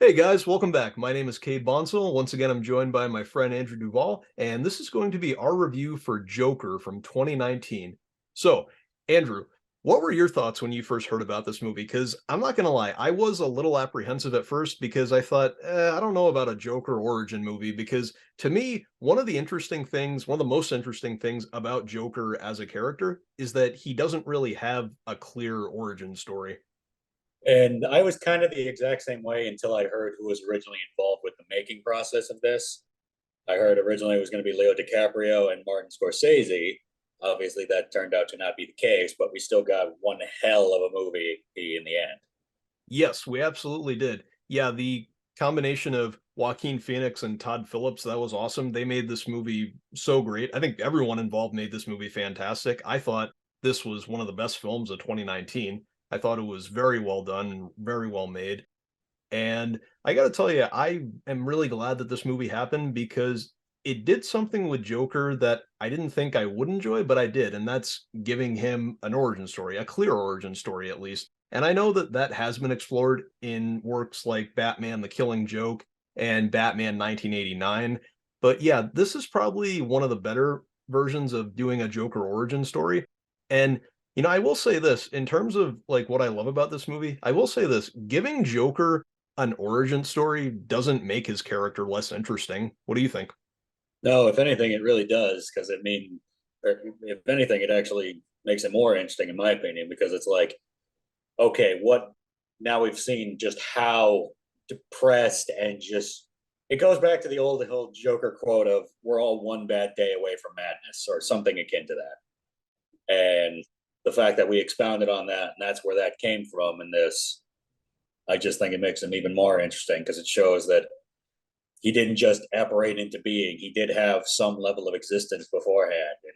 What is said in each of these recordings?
Hey guys, welcome back. My name is Cade Bonsall. Once again, I'm joined by my friend Andrew Duvall, and this is going to be our review for Joker from 2019. So, Andrew, what were your thoughts when you first heard about this movie? Because I'm not going to lie, I was a little apprehensive at first because I thought, I don't know about a Joker origin movie. Because to me, one of the most interesting things about Joker as a character is that he doesn't really have a clear origin story. And I was kind of the exact same way until I heard who was originally involved with the making process of this. I heard originally it was going to be Leo DiCaprio and Martin Scorsese. Obviously, that turned out to not be the case, but we still got one hell of a movie in the end. Yes, we absolutely did. Yeah, the combination of Joaquin Phoenix and Todd Phillips, that was awesome. They made this movie so great. I think everyone involved made this movie fantastic. I thought this was one of the best films of 2019. I thought it was very well done and very well made. And I got to tell you, I am really glad that this movie happened because it did something with Joker that I didn't think I would enjoy, but I did. And that's giving him an origin story, a clear origin story, at least. And I know that that has been explored in works like Batman The Killing Joke and Batman 1989. But yeah, this is probably one of the better versions of doing a Joker origin story. And I will say this in terms of like what I love about this movie, I will say this giving Joker an origin story doesn't make his character less interesting. What do you think? No, if anything, it really does, because if anything, it actually makes it more interesting, in my opinion, because it's like, okay, what now we've seen just how depressed and just it goes back to the old whole Joker quote of "We're all one bad day away from madness" or something akin to that. And the fact that we expounded on that and that's where that came from in this, I just think it makes him even more interesting because it shows that he didn't just apparate into being; he did have some level of existence beforehand, and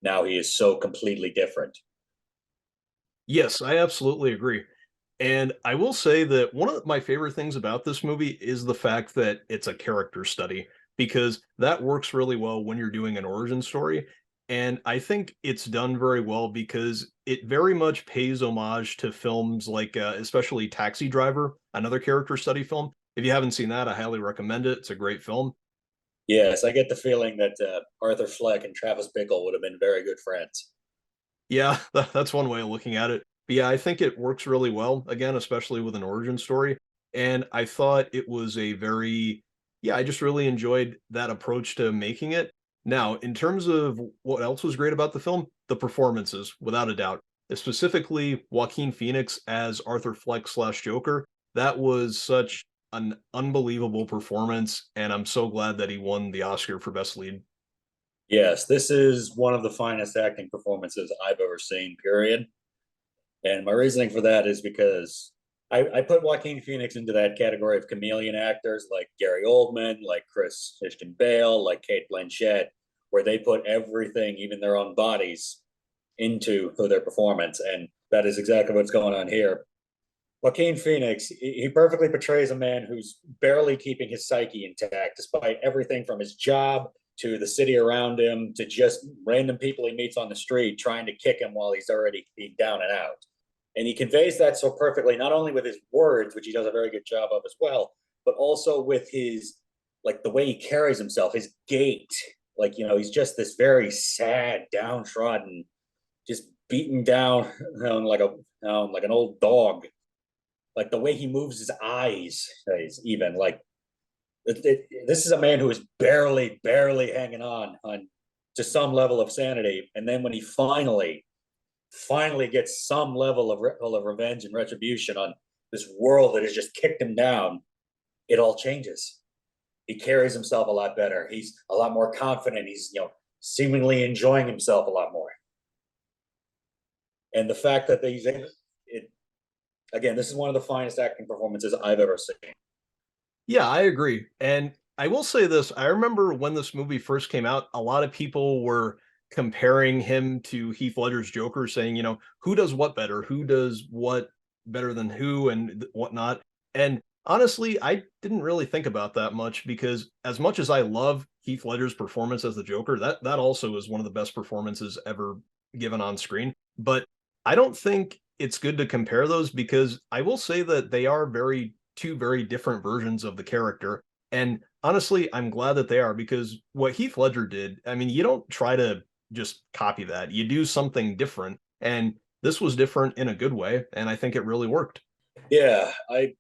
now he is so completely different. Yes, I absolutely agree. And I will say that one of my favorite things about this movie is the fact that it's a character study because that works really well when you're doing an origin story. And I think it's done very well because it very much pays homage to films like, especially Taxi Driver, another character study film. If you haven't seen that, I highly recommend it. It's a great film. Yes, I get the feeling that Arthur Fleck and Travis Bickle would have been very good friends. Yeah, that's one way of looking at it. But yeah, I think it works really well, again, especially with an origin story. And I thought it was yeah, I just really enjoyed that approach to making it. Now, in terms of what else was great about the film, the performances, without a doubt. Specifically, Joaquin Phoenix as Arthur Fleck slash Joker. That was such an unbelievable performance, and I'm so glad that he won the Oscar for Best Lead. Yes, this is one of the finest acting performances I've ever seen, period. And my reasoning for that is because I put Joaquin Phoenix into that category of chameleon actors like Gary Oldman, like Christian Bale, like Kate Blanchett, where they put everything, even their own bodies, into their performance. And that is exactly what's going on here. Joaquin Phoenix, he perfectly portrays a man who's barely keeping his psyche intact, despite everything from his job to the city around him to just random people he meets on the street trying to kick him while he's already down and out. And he conveys that so perfectly, not only with his words, which he does a very good job of as well, but also with his, like, the way he carries himself, his gait. Like, he's just this very sad, downtrodden, just beaten down like an old dog. Like the way he moves his eyes, is even like this is a man who is barely hanging on to some level of sanity. And then when he finally gets some level of revenge and retribution on this world that has just kicked him down, it all changes. He carries himself a lot better. He's a lot more confident. He's seemingly enjoying himself a lot more. And the fact that he's it again, this is one of the finest acting performances I've ever seen. Yeah, I agree. And I will say this, I remember when this movie first came out, a lot of people were comparing him to Heath Ledger's Joker, saying, who does what better? Who does what better than who and whatnot? And honestly, I didn't really think about that much as I love Heath Ledger's performance as the Joker, that also is one of the best performances ever given on screen. But I don't think it's good to compare those because I will say that they are very two very different versions of the character. And honestly, I'm glad that they are, because what Heath Ledger did, I mean, you don't try to just copy that. You do something different. And this was different in a good way. And I think it really worked. Yeah, I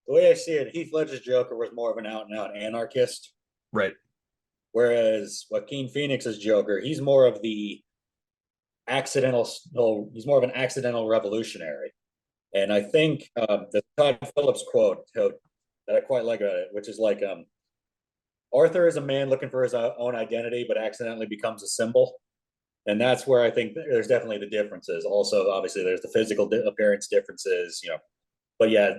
the way I see it, Heath Ledger's Joker was more of an out and out anarchist, Right. whereas Joaquin Phoenix's Joker, he's more of the accidental. No, he's more of an accidental revolutionary. And I think the Todd Phillips quote that I quite like about it, which is like, Arthur is a man looking for his own identity, but accidentally becomes a symbol. And that's where I think there's definitely the differences. Also, obviously, there's the physical appearance differences, but yeah,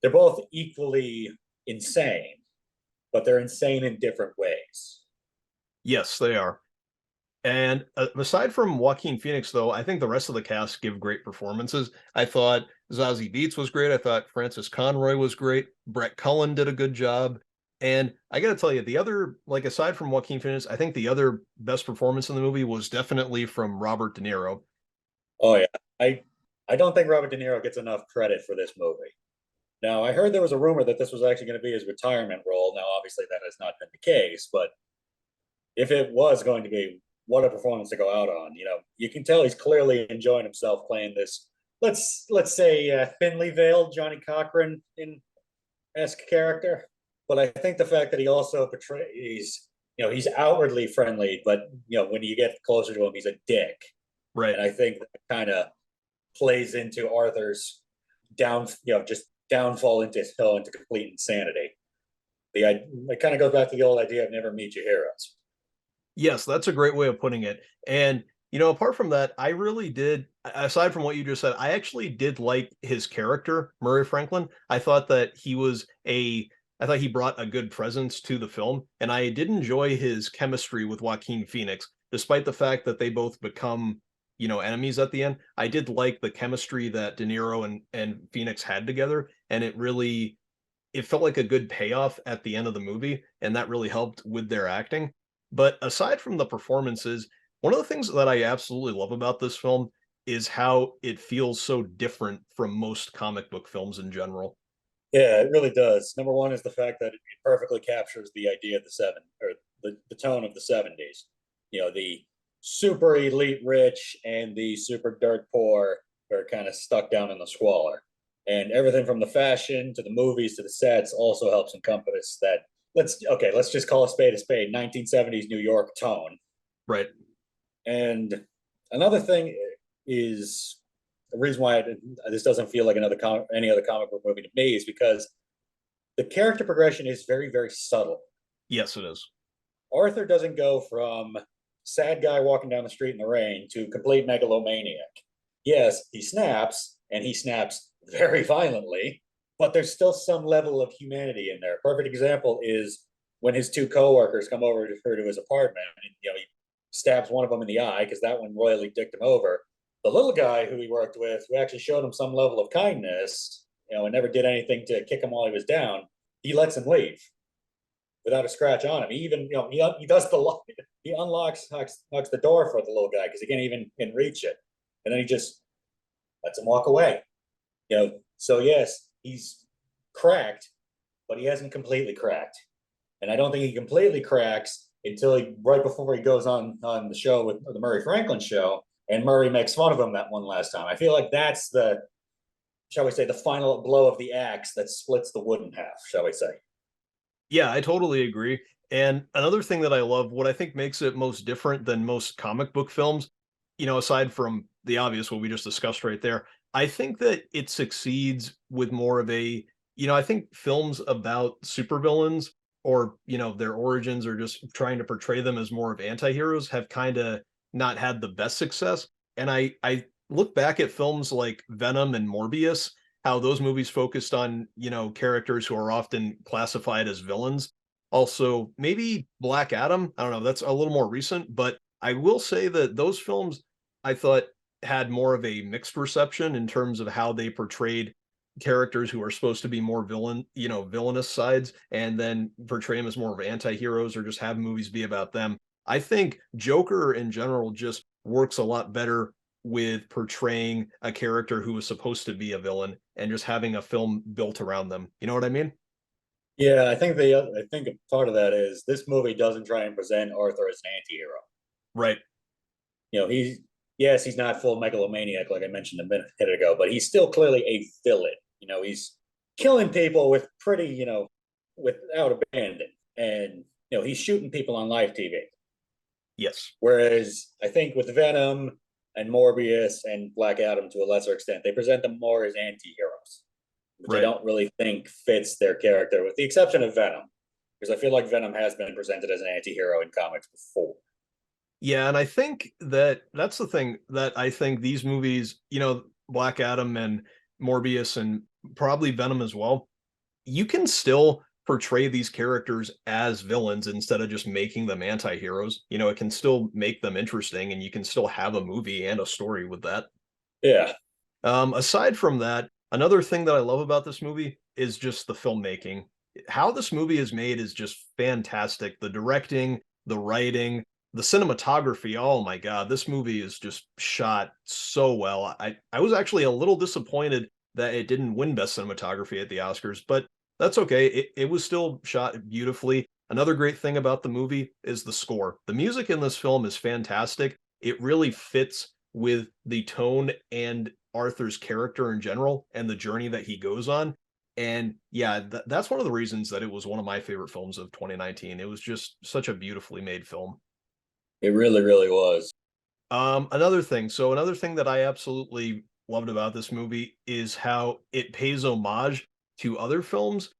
they're both equally insane, but they're insane in different ways. Yes, they are. And aside from Joaquin Phoenix, though, I think the rest of the cast give great performances. I thought Zazie Beetz was great. I thought Francis Conroy was great. Brett Cullen did a good job. And I got to tell you, the other, like, aside from Joaquin Phoenix, I think the other best performance in the movie was definitely from Robert De Niro. Oh yeah, I I don't think Robert De Niro gets enough credit for this movie. Now, I heard there was a rumor that this was actually going to be his retirement role. Now, obviously, that has not been the case, but if it was going to be, what a performance to go out on. You can tell he's clearly enjoying himself playing this. Let's say thinly veiled Johnny Cochran in esque character. But I think the fact that he also portrays, he's outwardly friendly, but when you get closer to him, he's a dick. Right. And I think that kind of plays into Arthur's just downfall into complete insanity. It kind of goes back to the old idea of never meet your heroes. Yes, that's a great way of putting it. And, apart from that, I really did, aside from what you just said, I actually did like his character, Murray Franklin. I thought he brought a good presence to the film. And I did enjoy his chemistry with Joaquin Phoenix, despite the fact that they both become, enemies at the end. I did like the chemistry that De Niro and Phoenix had together. And it felt like a good payoff at the end of the movie, and that really helped with their acting. But aside from the performances, one of the things that I absolutely love about this film is how it feels so different from most comic book films in general. Yeah, it really does. Number one is the fact that it perfectly captures the idea of the seven or the tone of the 70s. The super elite rich and the super dirt poor are kind of stuck down in the squalor. And everything from the fashion to the movies to the sets also helps encompass that. Let's just call a spade, 1970s New York tone. Right. And another thing is the reason why this doesn't feel like any other comic book movie to me is because the character progression is very, very subtle. Yes, it is. Arthur doesn't go from sad guy walking down the street in the rain to complete megalomaniac. Yes, he snaps, and he snaps very violently, but there's still some level of humanity in there. Perfect example is when his two coworkers come over to his apartment, and he stabs one of them in the eye because that one royally dicked him over. The little guy who he worked with, who actually showed him some level of kindness, and never did anything to kick him while he was down, he lets him leave without a scratch on him. He even, he does he knocks the door for the little guy because he can't even reach it, and then he just lets him walk away. So yes, he's cracked, but he hasn't completely cracked, and I don't think he completely cracks until right before he goes on the show with the Murray Franklin show, and Murray makes fun of him that one last time. I feel like that's shall we say, the final blow of the axe that splits the wood in half, shall we say. Yeah, I totally agree. And another thing that I love, what I think makes it most different than most comic book films, aside from the obvious, what we just discussed right there, I think that it succeeds with more of I think films about supervillains or, their origins or just trying to portray them as more of anti-heroes have kind of not had the best success. And I look back at films like Venom and Morbius, how those movies focused on, characters who are often classified as villains. Also, maybe Black Adam, I don't know, that's a little more recent, but I will say that those films I thought had more of a mixed reception in terms of how they portrayed characters who are supposed to be more villainous sides, and then portray them as more of anti-heroes or just have movies be about them. I think Joker in general just works a lot better with portraying a character who was supposed to be a villain and just having a film built around them. You know what I mean? Yeah, I think a part of that is this movie doesn't try and present Arthur as an anti-hero. Right. You know, he's not full megalomaniac like I mentioned a minute ago, but he's still clearly a villain. You know, he's killing people with pretty, without abandon, and he's shooting people on live TV. Yes. Whereas I think with Venom and Morbius and Black Adam to a lesser extent, they present them more as anti-heroes, which I Right. don't really think fits their character, with the exception of Venom, because I feel like Venom has been presented as an anti-hero in comics before. Yeah, and I think that that's the thing that I think these movies, Black Adam and Morbius and probably Venom as well, you can still portray these characters as villains instead of just making them anti-heroes. It can still make them interesting and you can still have a movie and a story with that. Yeah, Aside from that, another thing that I love about this movie is just the filmmaking. How this movie is made is just fantastic. The directing, the writing, the cinematography. Oh my God, this movie is just shot so well. I was actually a little disappointed that it didn't win Best Cinematography at the Oscars, but that's okay. It was still shot beautifully. Another great thing about the movie is the score. The music in this film is fantastic. It really fits with the tone and Arthur's character in general and the journey that he goes on. And yeah, that's one of the reasons that it was one of my favorite films of 2019. It was just such a beautifully made film. it really, really was. Another thing that I absolutely loved about this movie is how it pays homage to other films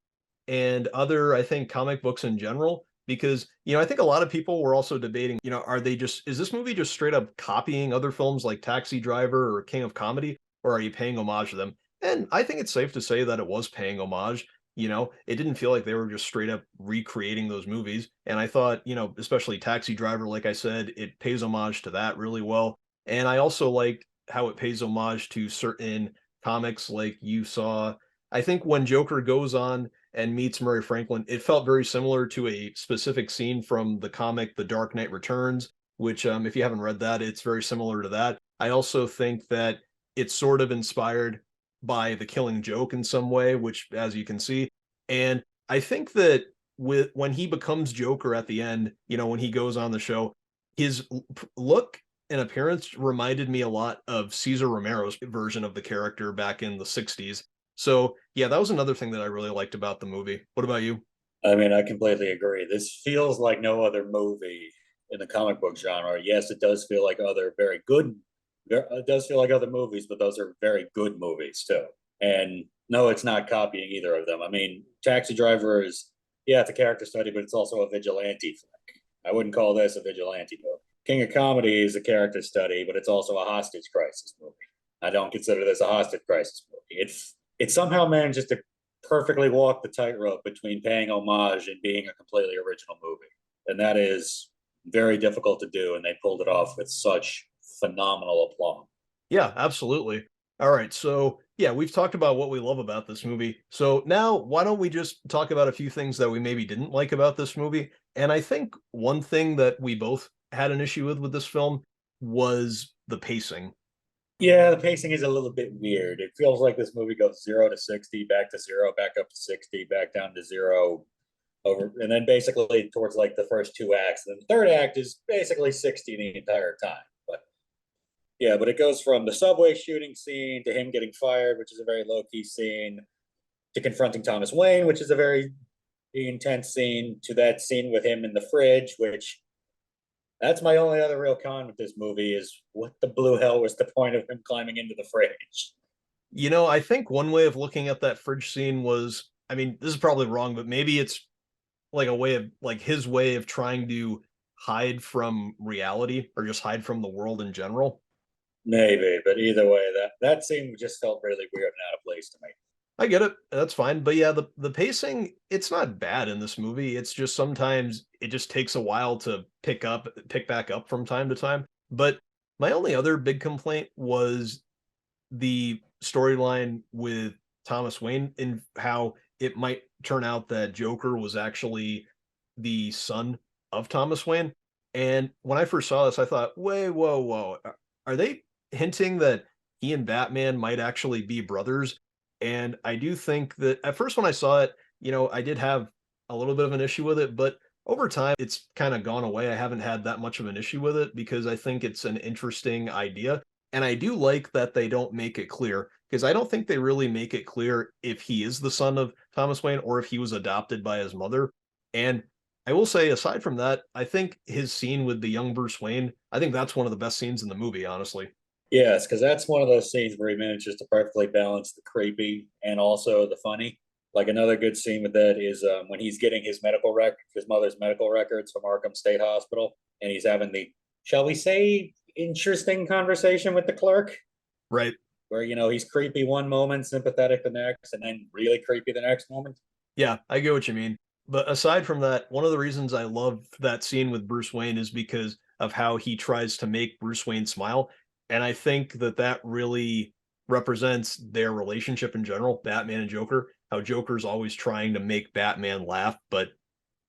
and other, I think, comic books in general. Because, I think a lot of people were also debating, is this movie just straight up copying other films like Taxi Driver or King of Comedy, or are you paying homage to them? And I think it's safe to say that it was paying homage. It didn't feel like they were just straight up recreating those movies. And I thought, especially Taxi Driver, like I said, it pays homage to that really well. And I also like how it pays homage to certain comics, like you saw. I think when Joker goes on and meets Murray Franklin, it felt very similar to a specific scene from the comic The Dark Knight Returns, which, if you haven't read that, it's very similar to that. I also think that it's sort of inspired by The Killing Joke in some way, which, as you can see, and I think that when he becomes Joker at the end, when he goes on the show, his look and appearance reminded me a lot of Cesar Romero's version of the character back in the 60s. So, yeah, that was another thing that I really liked about the movie. What about you? I mean, I completely agree. This feels like no other movie in the comic book genre. Yes, it does feel like other very good. It does feel like other movies, but those are very good movies too. And no, it's not copying either of them. I mean, Taxi Driver is, yeah, it's a character study, but it's also a vigilante flick. I wouldn't call this a vigilante movie. King of Comedy is a character study, but it's also a hostage crisis movie. I don't consider this a hostage crisis movie. It somehow manages to perfectly walk the tightrope between paying homage and being a completely original movie. And that is very difficult to do. And they pulled it off with such phenomenal aplomb. Yeah, absolutely. All right. So, yeah, we've talked about what we love about this movie. So, now why don't we just talk about a few things that we maybe didn't like about this movie? And I think one thing that we both had an issue with this film was the pacing. Yeah, the pacing is a little bit weird. It feels like this movie goes 0 to 60, back to zero, back up to 60, back down to zero, over, and then basically towards like the first two acts. And the third act is basically 60 the entire time. But yeah, but it goes from the subway shooting scene to him getting fired, which is a very low key scene, to confronting Thomas Wayne, which is a very intense scene, to that scene with him in the fridge, which that's my only other real con with this movie is what the blue hell was the point of him climbing into the fridge? I think one way of looking at that fridge scene was, I mean, this is probably wrong, but maybe it's like a way of like his way of trying to hide from reality or just hide from the world in general. Maybe, but either way, that scene just felt really weird and out of place to me. I get it. That's fine. But yeah, the pacing, it's not bad in this movie. It's just sometimes it just takes a while to pick back up from time to time. But my only other big complaint was the storyline with Thomas Wayne and how it might turn out that Joker was actually the son of Thomas Wayne. And when I first saw this, I thought, wait, whoa, whoa. Are they hinting that he and Batman might actually be brothers. And I do think that at first when I saw it, I did have a little bit of an issue with it, but over time it's kind of gone away. I haven't had that much of an issue with it because I think it's an interesting idea. And I do like that they don't make it clear because I don't think they really make it clear if he is the son of Thomas Wayne or if he was adopted by his mother. And I will say, aside from that, I think his scene with the young Bruce Wayne, I think that's one of the best scenes in the movie, honestly. Yes, because that's one of those scenes where he manages to perfectly balance the creepy and also the funny. Like another good scene with that is when he's getting his mother's medical records from Arkham State Hospital, and he's having the, shall we say, interesting conversation with the clerk, Right. where he's creepy one moment, sympathetic the next, and then really creepy the next moment. Yeah, I get what you mean. But aside from that, one of the reasons I love that scene with Bruce Wayne is because of how he tries to make Bruce Wayne smile. And I think that that really represents their relationship in general, Batman and Joker, how Joker's always trying to make Batman laugh, but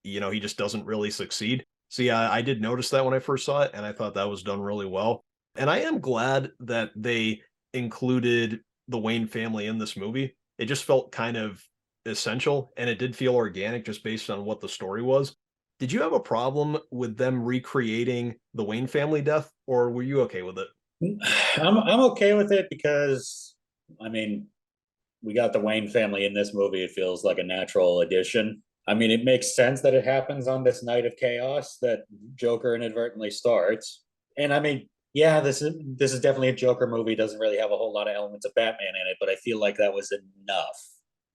he just doesn't really succeed. So yeah, I did notice that when I first saw it, and I thought that was done really well. And I am glad that they included the Wayne family in this movie. It just felt kind of essential, and it did feel organic just based on what the story was. Did you have a problem with them recreating the Wayne family death, or were you okay with it? I'm okay with it because I mean we got the Wayne family in this movie. It feels like a natural addition. I mean, it makes sense that it happens on this night of chaos that Joker inadvertently starts. And I mean, yeah, this is definitely a Joker movie. It doesn't really have a whole lot of elements of Batman in it, but I feel like that was enough.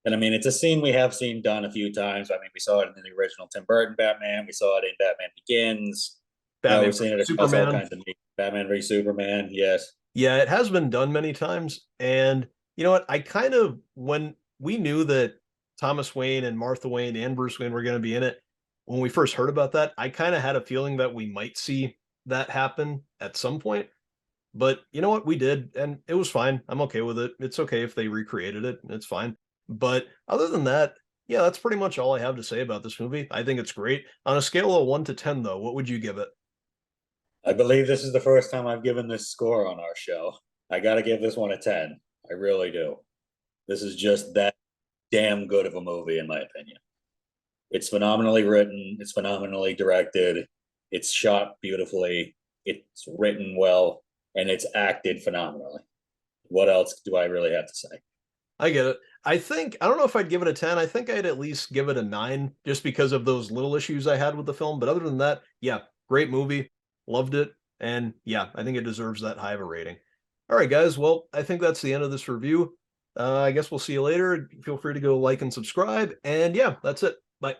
And I mean, it's a scene we have seen done a few times. I mean, we saw it in the original Tim Burton Batman. We saw it in Batman Begins. Batman We've seen it versus across all Superman. kinds of Batman v Superman. Yes. Yeah, it has been done many times. And you know what? I kind of, when we knew that Thomas Wayne and Martha Wayne and Bruce Wayne were going to be in it, when we first heard about that, I kind of had a feeling that we might see that happen at some point. But you know what? We did, and it was fine. I'm okay with it. It's okay if they recreated it. It's fine. But other than that, yeah, that's pretty much all I have to say about this movie. I think it's great. On a scale of 1 to 10, though, what would you give it? I believe this is the first time I've given this score on our show. I got to give this one a 10. I really do. This is just that damn good of a movie, in my opinion. It's phenomenally written, it's phenomenally directed, it's shot beautifully, it's written well, and it's acted phenomenally. What else do I really have to say? I get it. I don't know if I'd give it a 10. I think I'd at least give it a 9 just because of those little issues I had with the film. But other than that, yeah, great movie. Loved it. And yeah, I think it deserves that high of a rating. All right, guys. Well, I think that's the end of this review. I guess we'll see you later. Feel free to go like and subscribe. And yeah, that's it. Bye.